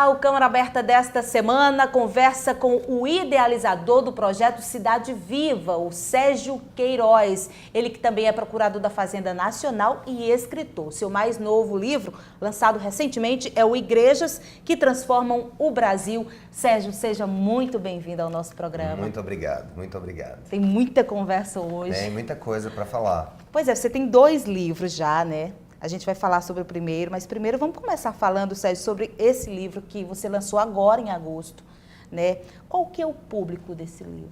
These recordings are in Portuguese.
Olá, o Câmara Aberta desta semana conversa com o idealizador do projeto Cidade Viva, o Sérgio Queiroz. Ele que também é procurador da Fazenda Nacional e escritor. Seu mais novo livro, lançado recentemente, é o Igrejas que Transformam o Brasil. Sérgio, seja muito bem-vindo ao nosso programa. Muito obrigado, muito obrigado. Tem muita conversa hoje. Tem muita coisa para falar. Pois é, você tem 2 livros já, né? A gente vai falar sobre o primeiro, mas primeiro vamos começar falando, Sérgio, sobre esse livro que você lançou agora em agosto, né? Qual que é o público desse livro?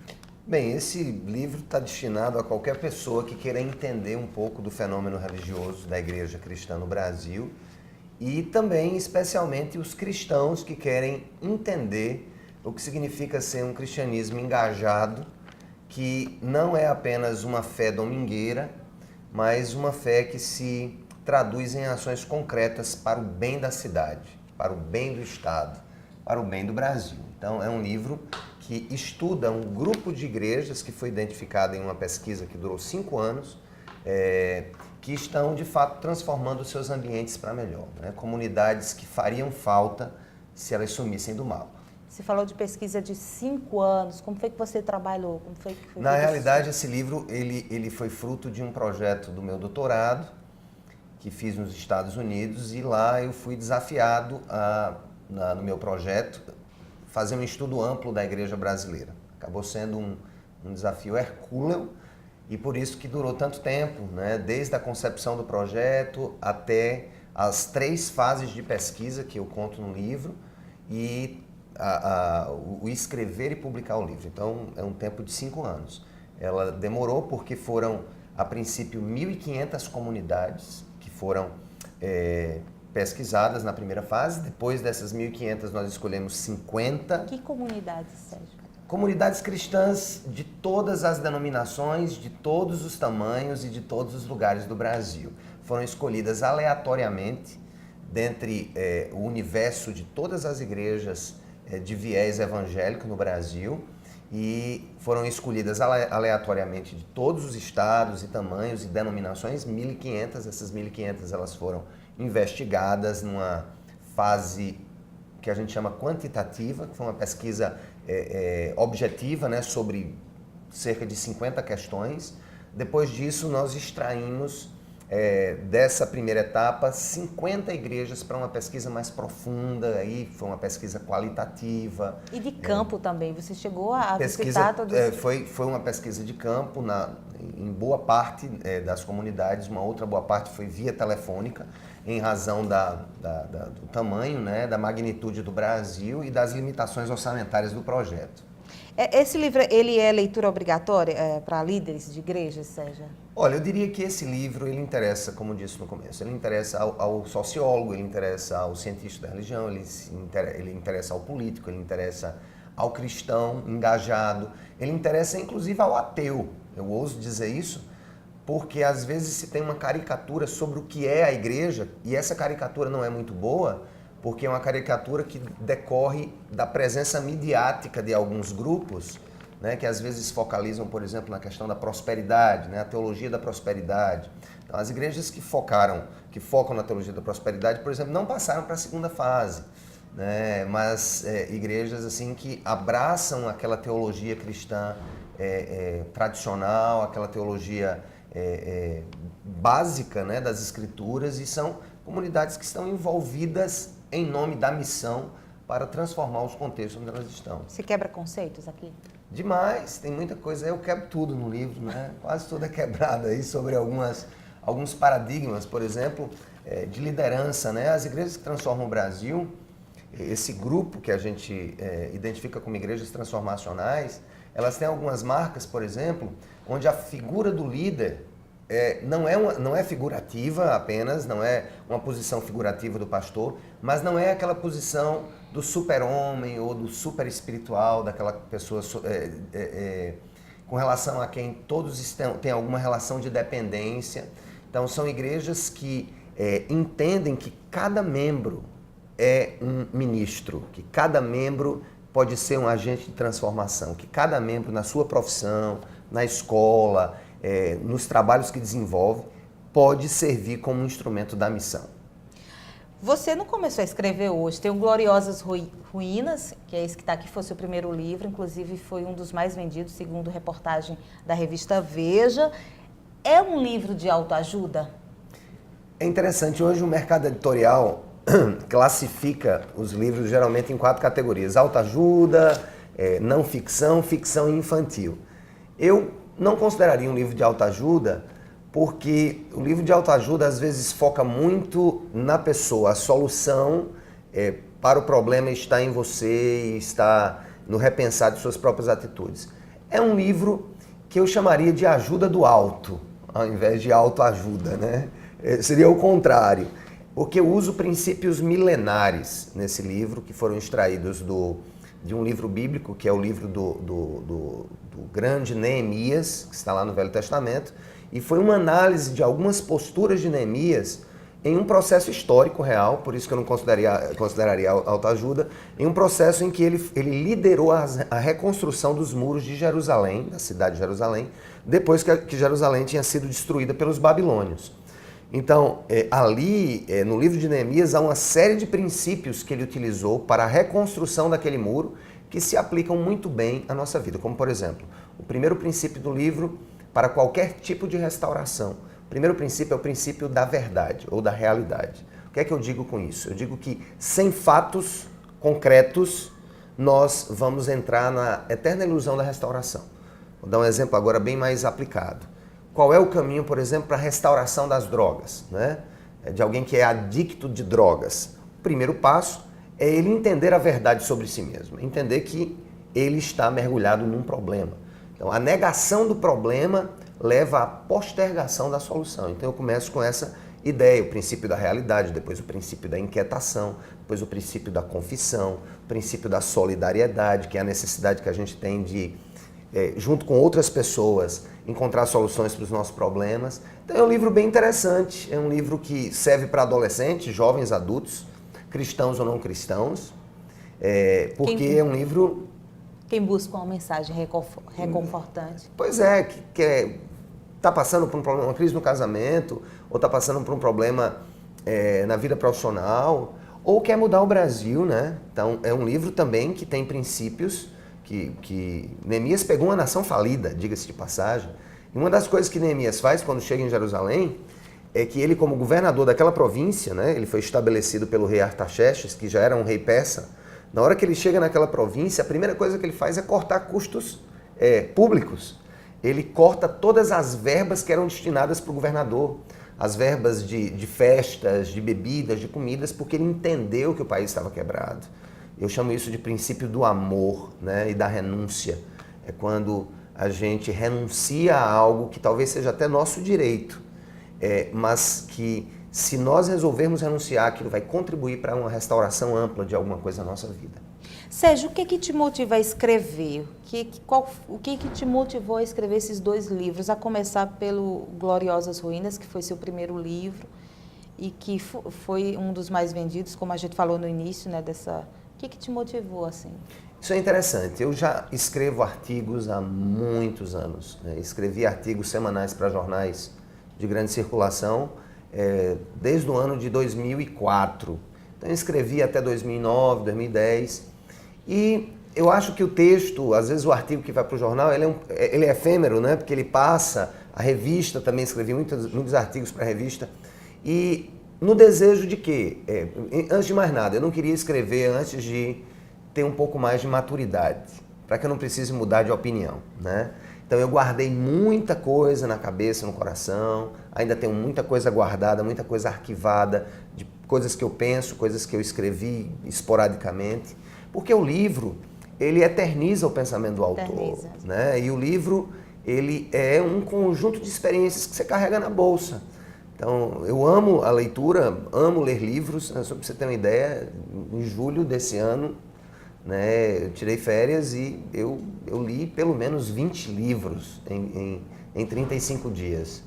Bem, esse livro está destinado a qualquer pessoa que queira entender um pouco do fenômeno religioso da Igreja Cristã no Brasil e também, especialmente, os cristãos que querem entender o que significa ser um cristianismo engajado, que não é apenas uma fé domingueira, mas uma fé que se traduz em ações concretas para o bem da cidade, para o bem do Estado, para o bem do Brasil. Então, é um livro que estuda um grupo de igrejas que foi identificado em uma pesquisa que durou 5 anos, que estão, de fato, transformando os seus ambientes para melhor, né? Comunidades que fariam falta se elas sumissem do mal. Você falou de pesquisa de 5 anos, como foi que você trabalhou? Como foi que foi Na realidade, esse livro ele foi fruto de um projeto do meu doutorado, que fiz nos Estados Unidos, e lá eu fui desafiado no meu projeto, fazer um estudo amplo da igreja brasileira. Acabou sendo um desafio hercúleo e por isso que durou tanto tempo, né? Desde a concepção do projeto até as 3 fases de pesquisa que eu conto no livro e o escrever e publicar o livro. Então, é um tempo de 5 anos. Ela demorou porque foram, a princípio, 1.500 comunidades que foram pesquisadas na primeira fase. Depois dessas 1.500, nós escolhemos 50. Que comunidades, Sérgio? Comunidades cristãs de todas as denominações, de todos os tamanhos e de todos os lugares do Brasil. Foram escolhidas aleatoriamente dentre o universo de todas as igrejas de viés evangélico no Brasil, e foram escolhidas aleatoriamente de todos os estados e tamanhos e denominações, 1.500. Essas 1.500 elas foram investigadas numa fase que a gente chama quantitativa, que foi uma pesquisa objetiva, né, sobre cerca de 50 questões. Depois disso, nós extraímos dessa primeira etapa 50 igrejas para uma pesquisa mais profunda. Aí foi uma pesquisa qualitativa. E de campo também, você chegou a visitar todos os... Foi uma pesquisa de campo em boa parte das comunidades. Uma outra boa parte foi via telefônica, em razão do tamanho, né, da magnitude do Brasil e das limitações orçamentárias do projeto. Esse livro, ele é leitura obrigatória para líderes de igrejas, Sérgio? Olha, eu diria que esse livro, ele interessa, como eu disse no começo, ele interessa ao sociólogo, ele interessa ao cientista da religião, ele interessa ao político, ele interessa ao cristão engajado, ele interessa inclusive ao ateu. Eu ouso dizer isso porque às vezes se tem uma caricatura sobre o que é a igreja, e essa caricatura não é muito boa, porque é uma caricatura que decorre da presença midiática de alguns grupos, né, que às vezes focalizam, por exemplo, na questão da prosperidade, né, a teologia da prosperidade. Então, as igrejas que focam na teologia da prosperidade, por exemplo, não passaram para a segunda fase, né, mas igrejas assim que abraçam aquela teologia cristã tradicional, aquela teologia básica, né, das escrituras, e são comunidades que estão envolvidas em nome da missão para transformar os contextos onde elas estão. Você quebra conceitos aqui? Demais, tem muita coisa. Eu quebro tudo no livro, né? Quase tudo é quebrado aí sobre alguns paradigmas, por exemplo, de liderança, né? As igrejas que transformam o Brasil, esse grupo que a gente identifica como igrejas transformacionais, elas têm algumas marcas, por exemplo, onde a figura do líder não é figurativa apenas, não é uma posição figurativa do pastor, mas não é aquela posição do super-homem ou do super-espiritual, daquela pessoa com relação a quem todos têm alguma relação de dependência. Então, são igrejas que entendem que cada membro é um ministro, que cada membro pode ser um agente de transformação, que cada membro na sua profissão, na escola, nos trabalhos que desenvolve, pode servir como um instrumento da missão. Você não começou a escrever hoje. Tem o Gloriosas Ruínas, que é esse que está aqui, foi o seu primeiro livro. Inclusive, foi um dos mais vendidos, segundo reportagem da revista Veja. É um livro de autoajuda? É interessante. Hoje o mercado editorial classifica os livros geralmente em 4 categorias. Autoajuda, não ficção, ficção infantil. Eu não consideraria um livro de autoajuda, porque o livro de autoajuda às vezes foca muito na pessoa. A solução para o problema está em você e está no repensar de suas próprias atitudes. É um livro que eu chamaria de ajuda do alto, ao invés de autoajuda, né? Seria o contrário, porque eu uso princípios milenares nesse livro, que foram extraídos de um livro bíblico, que é o livro do grande Neemias, que está lá no Velho Testamento, e foi uma análise de algumas posturas de Neemias em um processo histórico real, por isso que eu não consideraria autoajuda, em um processo em que ele liderou a reconstrução dos muros de Jerusalém, da cidade de Jerusalém, depois que Jerusalém tinha sido destruída pelos babilônios. Então, ali, no livro de Neemias, há uma série de princípios que ele utilizou para a reconstrução daquele muro que se aplicam muito bem à nossa vida. Como, por exemplo, o primeiro princípio do livro para qualquer tipo de restauração. O primeiro princípio é o princípio da verdade ou da realidade. O que é que eu digo com isso? Eu digo que sem fatos concretos nós vamos entrar na eterna ilusão da restauração. Vou dar um exemplo agora bem mais aplicado. Qual é o caminho, por exemplo, para a restauração das drogas, né? De alguém que é adicto de drogas? O primeiro passo é ele entender a verdade sobre si mesmo, entender que ele está mergulhado num problema. Então, a negação do problema leva à postergação da solução. Então, eu começo com essa ideia, o princípio da realidade, depois o princípio da inquietação, depois o princípio da confissão, o princípio da solidariedade, que é a necessidade que a gente tem de, junto com outras pessoas, encontrar soluções para os nossos problemas. Então, é um livro bem interessante, é um livro que serve para adolescentes, jovens, adultos, cristãos ou não cristãos, porque é um livro... Quem busca uma mensagem reconfortante. Pois é, que está passando por um problema, uma crise no casamento, ou está passando por um problema na vida profissional, ou quer mudar o Brasil, né? Então, é um livro também que tem princípios que Neemias pegou uma nação falida, diga-se de passagem. E uma das coisas que Neemias faz quando chega em Jerusalém é que ele, como governador daquela província, né, ele foi estabelecido pelo rei Artaxerxes, que já era um rei persa. Na hora que ele chega naquela província, a primeira coisa que ele faz é cortar custos públicos. Ele corta todas as verbas que eram destinadas para o governador, as verbas de festas, de bebidas, de comidas, porque ele entendeu que o país estava quebrado. Eu chamo isso de princípio do amor, né, e da renúncia. É quando a gente renuncia a algo que talvez seja até nosso direito, mas que, se nós resolvermos renunciar, aquilo vai contribuir para uma restauração ampla de alguma coisa na nossa vida. Sérgio, o que te motiva a escrever? O que te motivou a escrever esses 2 livros? A começar pelo Gloriosas Ruínas, que foi seu primeiro livro e que foi um dos mais vendidos, como a gente falou no início, né, O que te motivou assim? Isso é interessante. Eu já escrevo artigos há muitos anos, né? Escrevi artigos semanais para jornais de grande circulação desde o ano de 2004. Então eu escrevi até 2009, 2010. E eu acho que o texto, às vezes o artigo que vai para o jornal, ele é efêmero, né? Porque ele passa, a revista também, escrevi muitos artigos para a revista. E no desejo de quê? Antes de mais nada, eu não queria escrever antes de ter um pouco mais de maturidade, para que eu não precise mudar de opinião, né? Então eu guardei muita coisa na cabeça, no coração, ainda tenho muita coisa guardada, muita coisa arquivada, de coisas que eu penso, coisas que eu escrevi esporadicamente, porque o livro, ele eterniza o pensamento do autor, né? E o livro, ele é um conjunto de experiências que você carrega na bolsa. Então, eu amo a leitura, amo ler livros, né? Só para você ter uma ideia, em julho desse ano, né, eu tirei férias e eu li pelo menos 20 livros em 35 dias.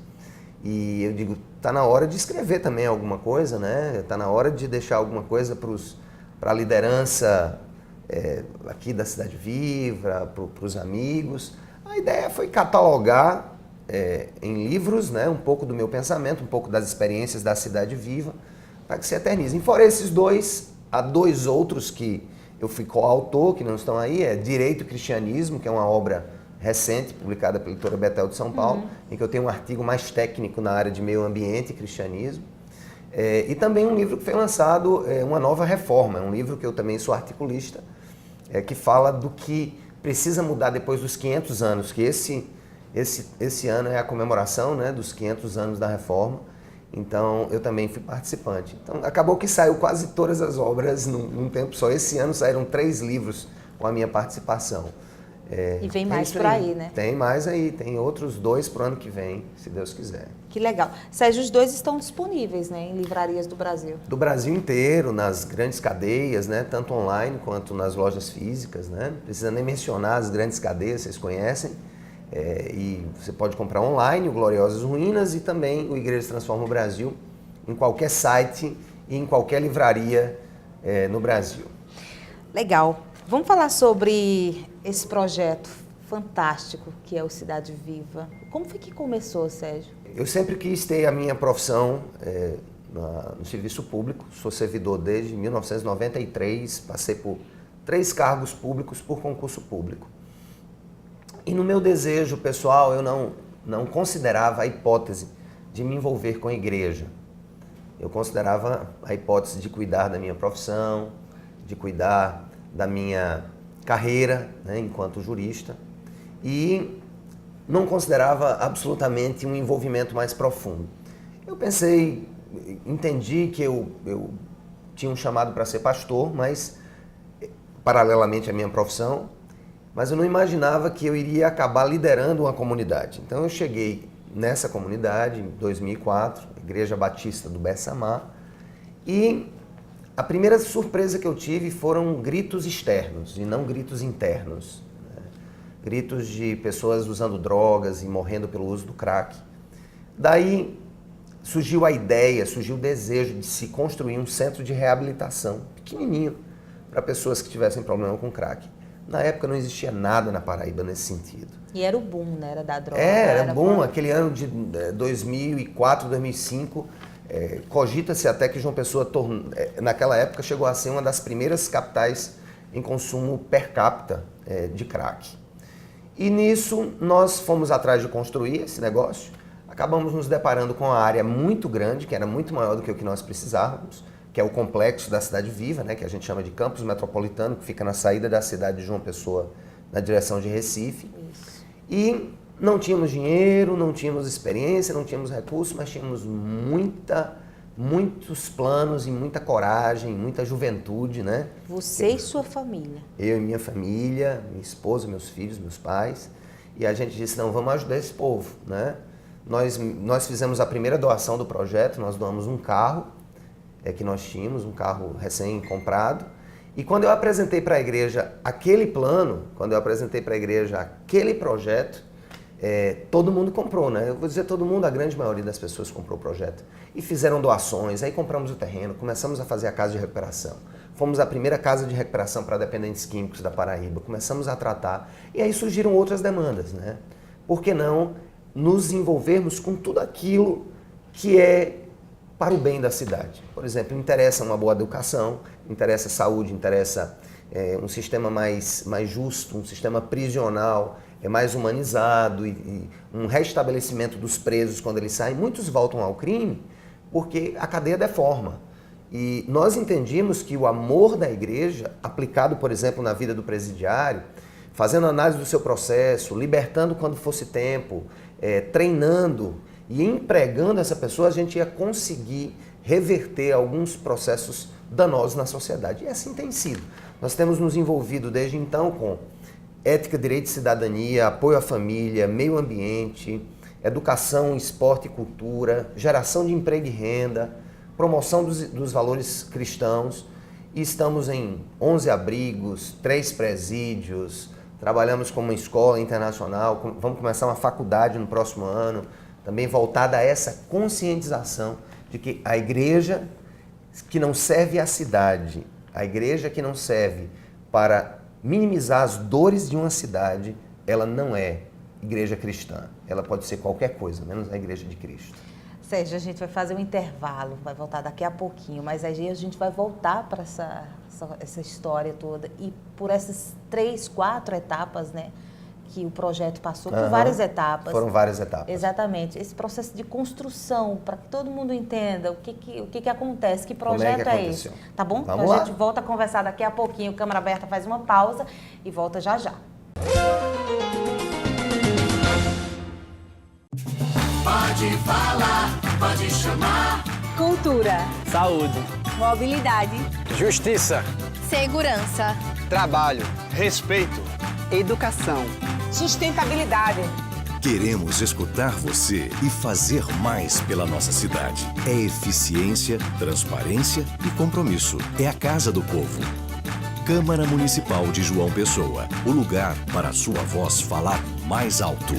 E eu digo, está na hora de escrever também alguma coisa, né? Está na hora de deixar alguma coisa para a liderança aqui da Cidade Viva, para os amigos. A ideia foi catalogar em livros, né, um pouco do meu pensamento, um pouco das experiências da Cidade Viva, para que se eternizem. Fora esses dois, há dois outros que eu fui coautor, que não estão aí, é Direito e Cristianismo, que é uma obra recente, publicada pela editora Betel de São Paulo, em que eu tenho um artigo mais técnico na área de meio ambiente e cristianismo. E também um livro que foi lançado, Uma Nova Reforma, é um livro que eu também sou articulista, que fala do que precisa mudar depois dos 500 anos, que esse ano é a comemoração, né, dos 500 anos da Reforma. Então, eu também fui participante. Então, acabou que saiu quase todas as obras num tempo só. Esse ano saíram 3 livros com a minha participação. E vem mais por aí, né? Tem mais aí, tem outros 2 para o ano que vem, se Deus quiser. Que legal. Sérgio, os 2 estão disponíveis, né, em livrarias do Brasil? Do Brasil inteiro, nas grandes cadeias, né, tanto online quanto nas lojas físicas, né? Não precisa nem mencionar as grandes cadeias, vocês conhecem. E você pode comprar online o Gloriosas Ruínas e também o Igreja Transforma o Brasil em qualquer site e em qualquer livraria no Brasil. Legal. Vamos falar sobre esse projeto fantástico que é o Cidade Viva. Como foi que começou, Sérgio? Eu sempre quis ter a minha profissão no serviço público. Sou servidor desde 1993, passei por 3 cargos públicos por concurso público. E no meu desejo pessoal, eu não considerava a hipótese de me envolver com a igreja. Eu considerava a hipótese de cuidar da minha profissão, de cuidar da minha carreira, né, enquanto jurista, e não considerava absolutamente um envolvimento mais profundo. Eu pensei, entendi que eu tinha um chamado para ser pastor, mas paralelamente à minha profissão, mas eu não imaginava que eu iria acabar liderando uma comunidade. Então eu cheguei nessa comunidade em 2004, Igreja Batista do Bessamá, e a primeira surpresa que eu tive foram gritos externos e não gritos internos, né? Gritos de pessoas usando drogas e morrendo pelo uso do crack. Daí surgiu a ideia, surgiu o desejo de se construir um centro de reabilitação pequenininho para pessoas que tivessem problema com crack. Na época não existia nada na Paraíba nesse sentido. E era o boom, né? Era da droga. Era boom. Aquele ano de 2004, 2005, cogita-se até que João Pessoa, naquela época, chegou a ser uma das primeiras capitais em consumo per capita de crack. E nisso nós fomos atrás de construir esse negócio. Acabamos nos deparando com uma área muito grande, que era muito maior do que o que nós precisávamos, que é o complexo da Cidade Viva, né, que a gente chama de Campus Metropolitano, que fica na saída da cidade de João Pessoa, na direção de Recife. Isso. E não tínhamos dinheiro, não tínhamos experiência, não tínhamos recursos, mas tínhamos muitos planos e muita coragem, muita juventude, né? Você e sua família. Eu e minha família, minha esposa, meus filhos, meus pais. E a gente disse, não, vamos ajudar esse povo, né? Nós fizemos a primeira doação do projeto, nós doamos um carro, que nós tínhamos, um carro recém-comprado. E quando eu apresentei para a igreja aquele plano, quando eu apresentei para a igreja aquele projeto, todo mundo comprou, né? Eu vou dizer todo mundo, a grande maioria das pessoas comprou o projeto. E fizeram doações, aí compramos o terreno, começamos a fazer a casa de recuperação. Fomos a primeira casa de recuperação para dependentes químicos da Paraíba, começamos a tratar. E aí surgiram outras demandas, né? Por que não nos envolvermos com tudo aquilo que é para o bem da cidade? Por exemplo, interessa uma boa educação, interessa saúde, interessa um sistema mais justo, um sistema prisional mais humanizado e um restabelecimento dos presos quando eles saem. Muitos voltam ao crime porque a cadeia deforma. E nós entendimos que o amor da igreja, aplicado, por exemplo, na vida do presidiário, fazendo análise do seu processo, libertando quando fosse tempo, treinando e empregando essa pessoa, a gente ia conseguir reverter alguns processos danosos na sociedade. E assim tem sido. Nós temos nos envolvido desde então com ética, direito e cidadania, apoio à família, meio ambiente, educação, esporte e cultura, geração de emprego e renda, promoção dos valores cristãos. E estamos em 11 abrigos, 3 presídios, trabalhamos com uma escola internacional, vamos começar uma faculdade no próximo ano, também voltada a essa conscientização de que a igreja que não serve à cidade, a igreja que não serve para minimizar as dores de uma cidade, ela não é igreja cristã. Ela pode ser qualquer coisa, menos a igreja de Cristo. Sérgio, a gente vai fazer um intervalo, vai voltar daqui a pouquinho, mas aí a gente vai voltar para essa história toda e por essas 3, 4 etapas, né? Que o projeto passou por várias etapas. Foram várias etapas. Exatamente. Esse processo de construção, para que todo mundo entenda o que acontece, que projeto é esse. Tá bom? Vamos então lá. a gente volta a conversar daqui a pouquinho. Câmara Aberta faz uma pausa e volta já já. Pode falar, pode chamar. Cultura, Saúde, mobilidade, justiça, segurança, trabalho, respeito, educação, sustentabilidade. Queremos escutar você e fazer mais pela nossa cidade. É eficiência, transparência e compromisso. É a Casa do Povo. Câmara Municipal de João Pessoa. O lugar para a sua voz falar mais alto.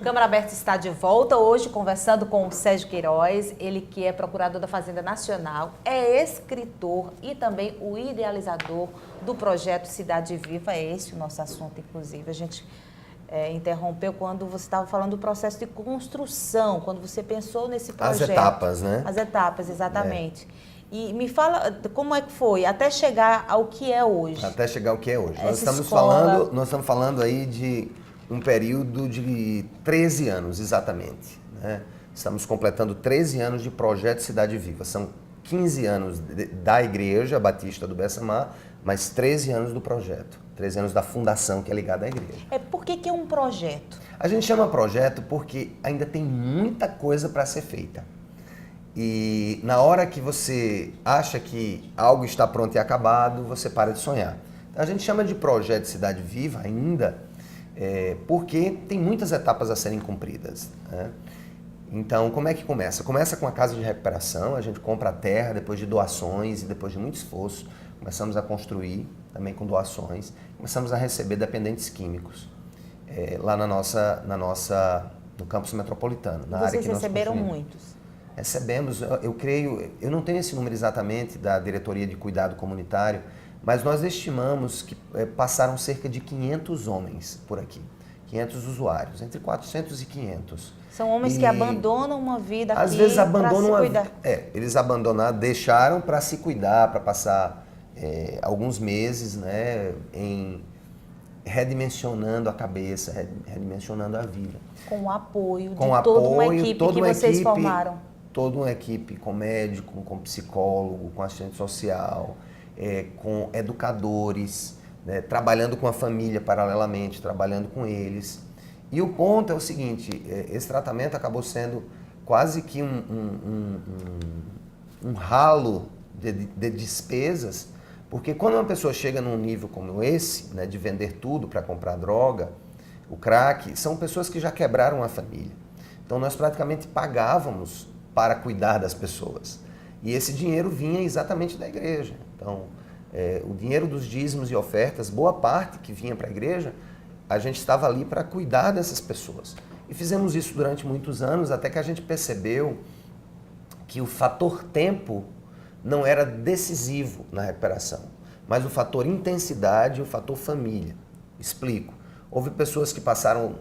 Câmara Aberta está de volta hoje conversando com o Sérgio Queiroz, ele que é procurador da Fazenda Nacional, é escritor e também o idealizador do projeto Cidade Viva. É esse o nosso assunto, inclusive. A gente interrompeu quando você estava falando do processo de construção, quando você pensou nesse projeto. As etapas, né? As etapas, exatamente. E me fala como é que foi até chegar ao que é hoje. Até chegar ao que é hoje. Essa escola... Nós estamos falando aí de um período de 13 anos, exatamente. Né? Estamos completando 13 anos de projeto Cidade Viva. São 15 anos da Igreja Batista do Bessamar, mas 13 anos do projeto. 13 anos da fundação que é ligada à igreja. Por que é um projeto? A gente chama projeto porque ainda tem muita coisa para ser feita. E na hora que você acha que algo está pronto e acabado, você para de sonhar. Então, a gente chama de projeto Cidade Viva ainda, porque tem muitas etapas a serem cumpridas. Né? Então, como é que começa? Começa com a casa de recuperação, a gente compra a terra depois de doações e depois de muito esforço, começamos a construir também com doações, começamos a receber dependentes químicos lá no campus metropolitano. Na área que nós receberam construímos. muitos? Recebemos, eu creio, eu não tenho esse número exatamente da Diretoria de Cuidado Comunitário, mas nós estimamos que passaram cerca de 500 homens por aqui, 500 usuários, entre 400 e 500. São homens que abandonam uma vida aqui. Às vezes abandonam a vida. Eles abandonaram, deixaram para se cuidar, para passar alguns meses, né, redimensionando a cabeça, redimensionando a vida. Com o apoio de toda uma equipe que vocês formaram. Toda uma equipe com médico, com psicólogo, com assistente social, com educadores, né, trabalhando com a família paralelamente, trabalhando com eles. E o ponto é o seguinte, esse tratamento acabou sendo quase que um ralo de despesas, porque quando uma pessoa chega num nível como esse, né, de vender tudo para comprar droga, o crack, são pessoas que já quebraram a família. Então nós praticamente pagávamos para cuidar das pessoas. E esse dinheiro vinha exatamente da igreja. Então, o dinheiro dos dízimos e ofertas, boa parte que vinha para a igreja, a gente estava ali para cuidar dessas pessoas. E fizemos isso durante muitos anos, até que a gente percebeu que o fator tempo não era decisivo na recuperação, mas o fator intensidade e o fator família. Explico. Houve pessoas que passaram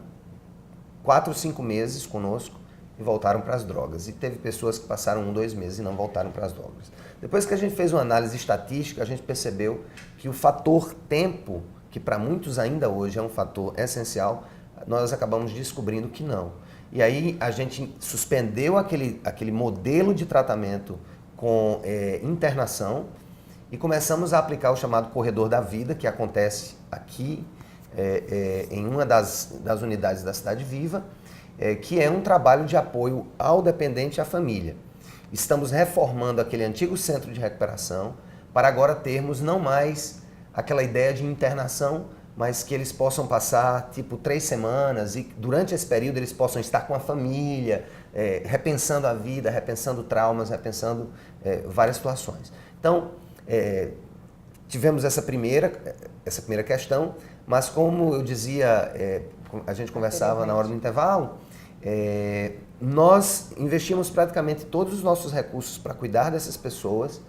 4 ou 5 meses conosco e voltaram para as drogas. E teve pessoas que passaram 1, 2 meses e não voltaram para as drogas. Depois que a gente fez uma análise estatística, a gente percebeu que o fator tempo, que para muitos ainda hoje é um fator essencial, nós acabamos descobrindo que não. E aí a gente suspendeu aquele modelo de tratamento com internação e começamos a aplicar o chamado corredor da vida, que acontece aqui em uma das unidades da Cidade Viva, que é um trabalho de apoio ao dependente e à família. Estamos reformando aquele antigo centro de recuperação para agora termos não mais aquela ideia de internação, mas que eles possam passar tipo 3 semanas e durante esse período eles possam estar com a família, repensando a vida, repensando traumas, repensando várias situações. Então, tivemos essa primeira questão, mas como eu dizia, a gente conversava na hora do intervalo, nós investimos praticamente todos os nossos recursos para cuidar dessas pessoas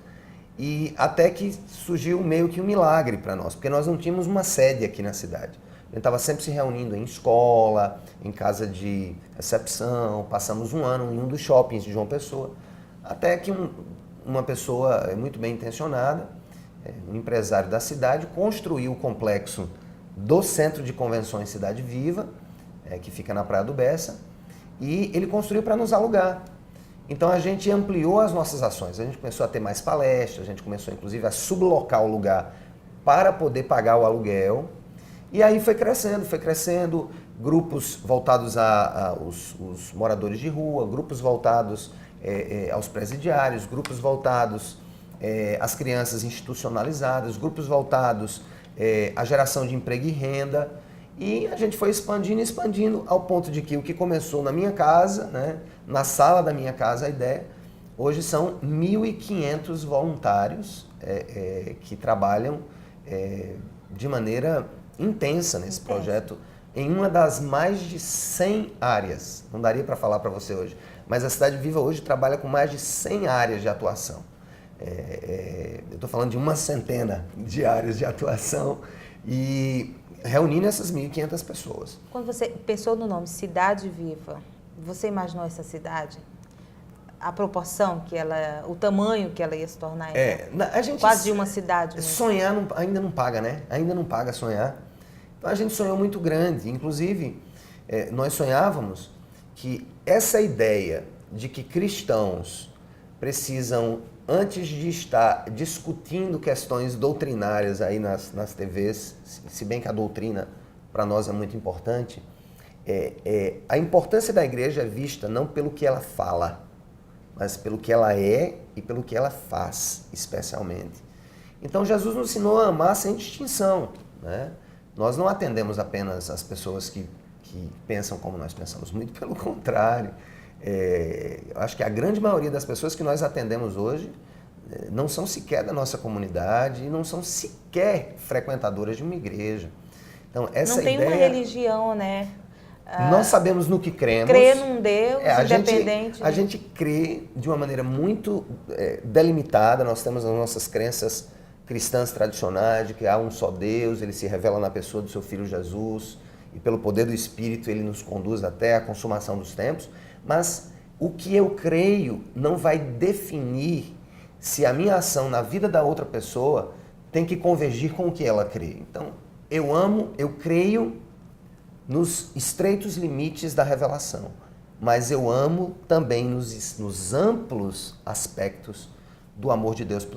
e até que surgiu meio que um milagre para nós, porque nós não tínhamos uma sede aqui na cidade. gente estava sempre se reunindo em escola, em casa de recepção, passamos um ano em um dos shoppings de João Pessoa, até que uma pessoa muito bem intencionada, um empresário da cidade, construiu o complexo do Centro de Convenções Cidade Viva, que fica na Praia do Bessa, e ele construiu para nos alugar. Então a gente ampliou as nossas ações, a gente começou a ter mais palestras, a gente começou inclusive a sublocar o lugar para poder pagar o aluguel. E aí foi crescendo, grupos voltados aos moradores de rua, grupos voltados aos presidiários, grupos voltados às crianças institucionalizadas, grupos voltados à geração de emprego e renda. E a gente foi expandindo ao ponto de que o que começou na minha casa, né, na sala da minha casa, a ideia, hoje são 1.500 voluntários que trabalham de maneira intensa nesse projeto, em uma das mais de 100 áreas. Não daria para falar para você hoje, mas a Cidade Viva hoje trabalha com mais de 100 áreas de atuação. Eu estou falando de uma centena de áreas de atuação e reunindo essas 1.500 pessoas. Quando você pensou no nome Cidade Viva, você imaginou essa cidade? A proporção que ela, o tamanho que ela ia se tornar? A gente quase de uma cidade mesmo. Sonhar ainda não paga, né? Ainda não paga sonhar. Então a gente sonhou muito grande. Inclusive, nós sonhávamos que essa ideia de que cristãos precisam, antes de estar discutindo questões doutrinárias aí nas TVs, se bem que a doutrina para nós é muito importante, a importância da igreja é vista não pelo que ela fala, mas pelo que ela é e pelo que ela faz, especialmente. Então Jesus nos ensinou a amar sem distinção, né? Nós não atendemos apenas as pessoas que pensam como nós pensamos, muito pelo contrário. Eu acho que a grande maioria das pessoas que nós atendemos hoje não são sequer da nossa comunidade e não são sequer frequentadoras de uma igreja. Então, essa não tem ideia, uma religião, né? Nós sabemos no que cremos. Crê num Deus independente. A gente crê de uma maneira muito delimitada. Nós temos as nossas crenças cristãs tradicionais de que há um só Deus, ele se revela na pessoa do seu Filho Jesus e pelo poder do Espírito ele nos conduz até a consumação dos tempos. Mas o que eu creio não vai definir se a minha ação na vida da outra pessoa tem que convergir com o que ela crê. Então, eu amo, eu creio nos estreitos limites da revelação, mas eu amo também nos amplos aspectos do amor de Deus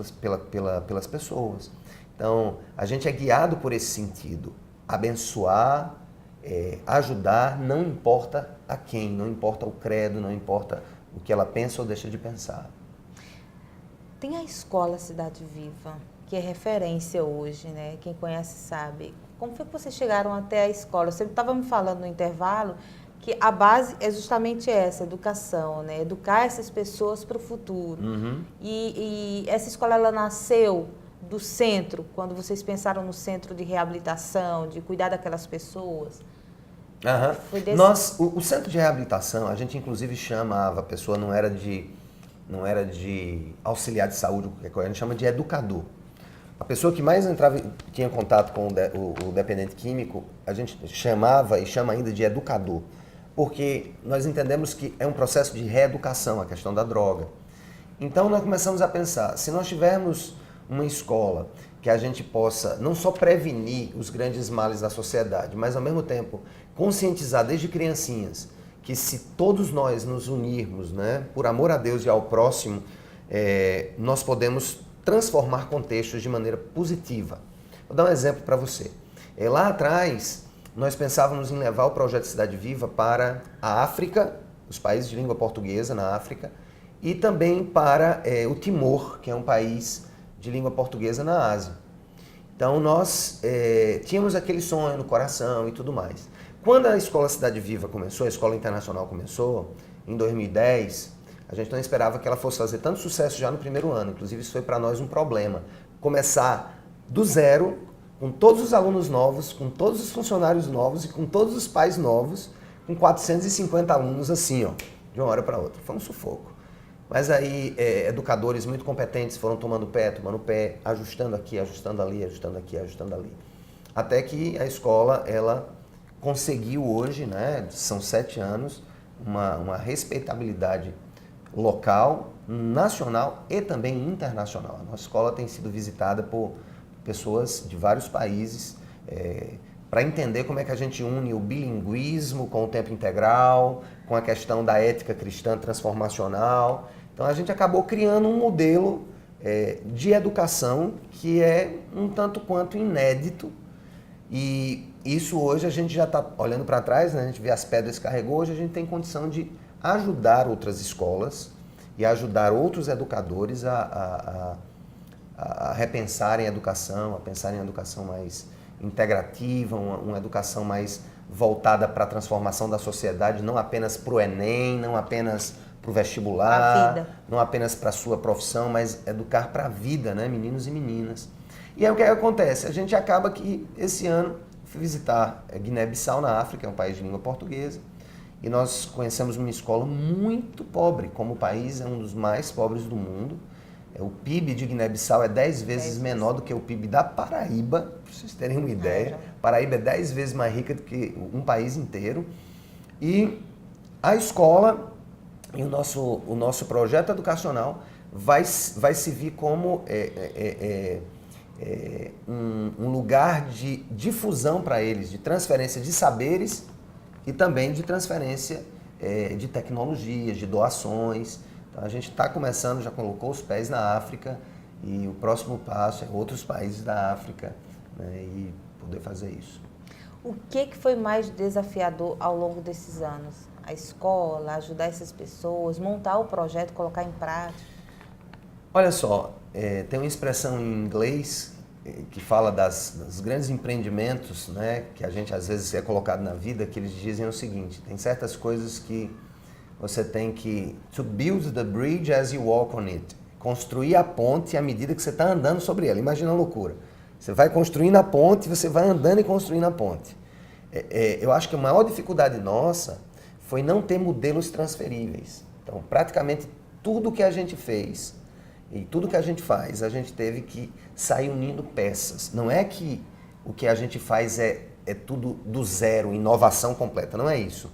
pelas pessoas. Então, a gente é guiado por esse sentido, abençoar, ajudar, não importa a quem, não importa o credo, não importa o que ela pensa ou deixa de pensar. Tem a escola Cidade Viva, que é referência hoje, né? Quem conhece sabe. Como foi que vocês chegaram até a escola? Você estava me falando no intervalo que a base é justamente essa, educação, né? Educar essas pessoas para o futuro. Uhum. E essa escola, ela nasceu do centro, quando vocês pensaram no centro de reabilitação, de cuidar daquelas pessoas? Uhum. Foi desse... O centro de reabilitação, a gente inclusive chamava, a pessoa não era de auxiliar de saúde, qualquer coisa, a gente chama de educador. A pessoa que mais tinha contato com o dependente químico, a gente chamava e chama ainda de educador, porque nós entendemos que é um processo de reeducação, a questão da droga. Então nós começamos a pensar, se nós tivermos uma escola que a gente possa não só prevenir os grandes males da sociedade, mas ao mesmo tempo conscientizar desde criancinhas que se todos nós nos unirmos, né, por amor a Deus e ao próximo, nós podemos transformar contextos de maneira positiva. Vou dar um exemplo para você. Lá atrás, nós pensávamos em levar o projeto Cidade Viva para a África, os países de língua portuguesa na África, e também para o Timor, que é um país de língua portuguesa na Ásia. Então nós tínhamos aquele sonho no coração e tudo mais. Quando a Escola Cidade Viva começou, a Escola Internacional começou, em 2010, a gente não esperava que ela fosse fazer tanto sucesso já no primeiro ano. Inclusive isso foi para nós um problema. Começar do zero, com todos os alunos novos, com todos os funcionários novos e com todos os pais novos, com 450 alunos assim, ó, de uma hora para outra. Foi um sufoco. Mas aí educadores muito competentes foram tomando pé, ajustando aqui, ajustando ali, ajustando aqui, ajustando ali. até que a escola, ela conseguiu hoje, né, são 7 anos, uma respeitabilidade local, nacional e também internacional. A nossa escola tem sido visitada por pessoas de vários países para entender como é que a gente une o bilinguismo com o tempo integral, com a questão da ética cristã transformacional. Então a gente acabou criando um modelo de educação que é um tanto quanto inédito, e isso hoje a gente já está olhando para trás, né? A gente vê as pedras que carregou, hoje a gente tem condição de ajudar outras escolas e ajudar outros educadores a repensarem a educação, a pensarem em educação mais integrativa, uma educação mais voltada para a transformação da sociedade, não apenas para o Enem, não apenas para o vestibular, não apenas para a sua profissão, mas educar para a vida, né, meninos e meninas. E aí o que acontece? A gente acaba que esse ano fui visitar Guiné-Bissau na África, é um país de língua portuguesa, e nós conhecemos uma escola muito pobre, como o país é um dos mais pobres do mundo. O PIB de Guiné-Bissau é 10 vezes menor do que o PIB da Paraíba, para vocês terem uma ideia. Paraíba é 10 vezes mais rica do que um país inteiro. E a escola e o nosso projeto educacional vai servir como um lugar de difusão para eles, de transferência de saberes e também de transferência de tecnologias, de doações. Então, a gente está começando, já colocou os pés na África, e o próximo passo é outros países da África, né, e poder fazer isso. O que foi mais desafiador ao longo desses anos? A escola, ajudar essas pessoas, montar o projeto, colocar em prática? Olha só, tem uma expressão em inglês que fala dos grandes empreendimentos, né, que a gente às vezes é colocado na vida, que eles dizem o seguinte: tem certas coisas que você tem que to build the bridge as you walk on it. Construir a ponte à medida que você está andando sobre ela. Imagina a loucura. Você vai construindo a ponte, você vai andando e construindo a ponte. Eu acho que a maior dificuldade nossa foi não ter modelos transferíveis. Então, praticamente tudo que a gente fez e tudo que a gente faz, a gente teve que sair unindo peças. Não é que o que a gente faz é tudo do zero, inovação completa. Não é isso.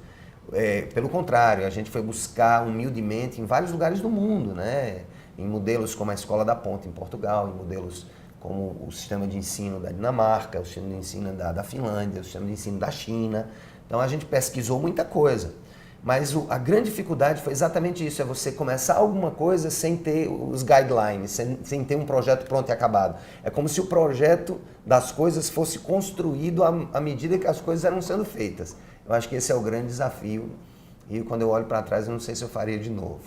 Pelo contrário, a gente foi buscar humildemente em vários lugares do mundo, né? Em modelos como a Escola da Ponte em Portugal, em modelos como o sistema de ensino da Dinamarca, o sistema de ensino da Finlândia, o sistema de ensino da China. Então a gente pesquisou muita coisa, mas a grande dificuldade foi exatamente isso, é você começar alguma coisa sem ter os guidelines, sem ter um projeto pronto e acabado. É como se o projeto das coisas fosse construído à medida que as coisas eram sendo feitas. Eu acho que esse é o grande desafio, e quando eu olho para trás eu não sei se eu faria de novo.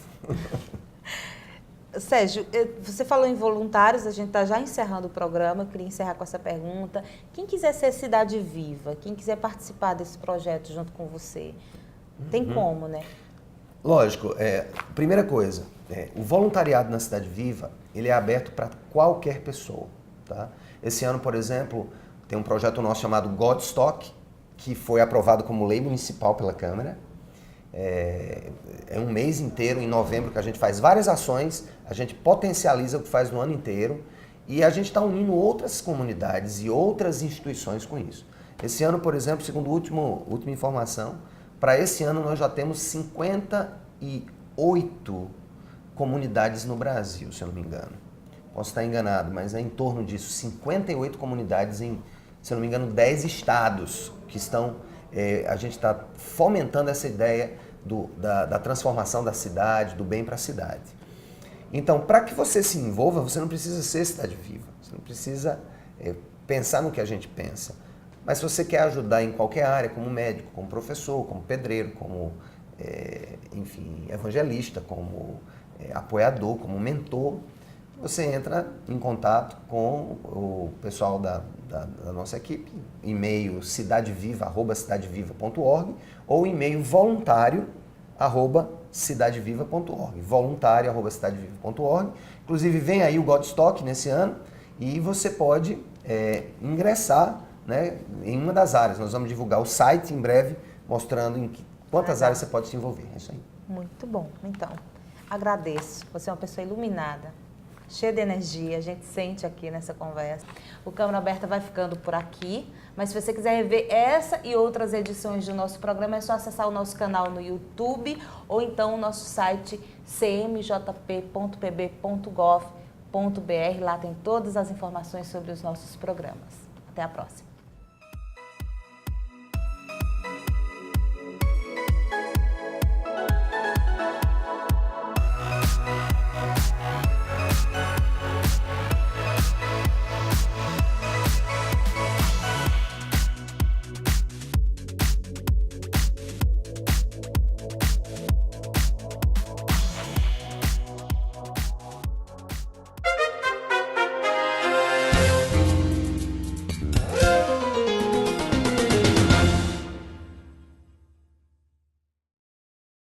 Sérgio, você falou em voluntários, a gente está já encerrando o programa, eu queria encerrar com essa pergunta. Quem quiser ser Cidade Viva, quem quiser participar desse projeto junto com você, tem como, né? Lógico, primeira coisa, o voluntariado na Cidade Viva, ele é aberto para qualquer pessoa, tá? Esse ano, por exemplo, tem um projeto nosso chamado Godstock, que foi aprovado como lei municipal pela Câmara. É um mês inteiro, em novembro, que a gente faz várias ações, a gente potencializa o que faz no ano inteiro, e a gente está unindo outras comunidades e outras instituições com isso. Esse ano, por exemplo, segundo a última informação, para esse ano nós já temos 58 comunidades no Brasil, se eu não me engano. Posso estar enganado, mas é em torno disso, 58 comunidades em, se eu não me engano, 10 estados que estão... a gente está fomentando essa ideia da transformação da cidade, do bem para a cidade. Então, para que você se envolva, você não precisa ser Cidade Viva, você não precisa pensar no que a gente pensa. Mas se você quer ajudar em qualquer área, como médico, como professor, como pedreiro, como, enfim, evangelista, como apoiador, como mentor, você entra em contato com o pessoal da nossa equipe, e-mail cidadeviva@cidadeviva.org ou e-mail voluntário@cidadeviva.org, voluntário@cidadeviva.org. Inclusive vem aí o Godstock nesse ano e você pode ingressar, né, em uma das áreas. Nós vamos divulgar o site em breve, mostrando em quantas áreas você pode se envolver. É isso aí. Muito bom. Então, agradeço. Você é uma pessoa iluminada. cheio de energia, a gente sente aqui nessa conversa. O Câmara Aberta vai ficando por aqui, mas se você quiser rever essa e outras edições do nosso programa, é só acessar o nosso canal no YouTube ou então o nosso site cmjp.pb.gov.br. Lá tem todas as informações sobre os nossos programas. Até a próxima.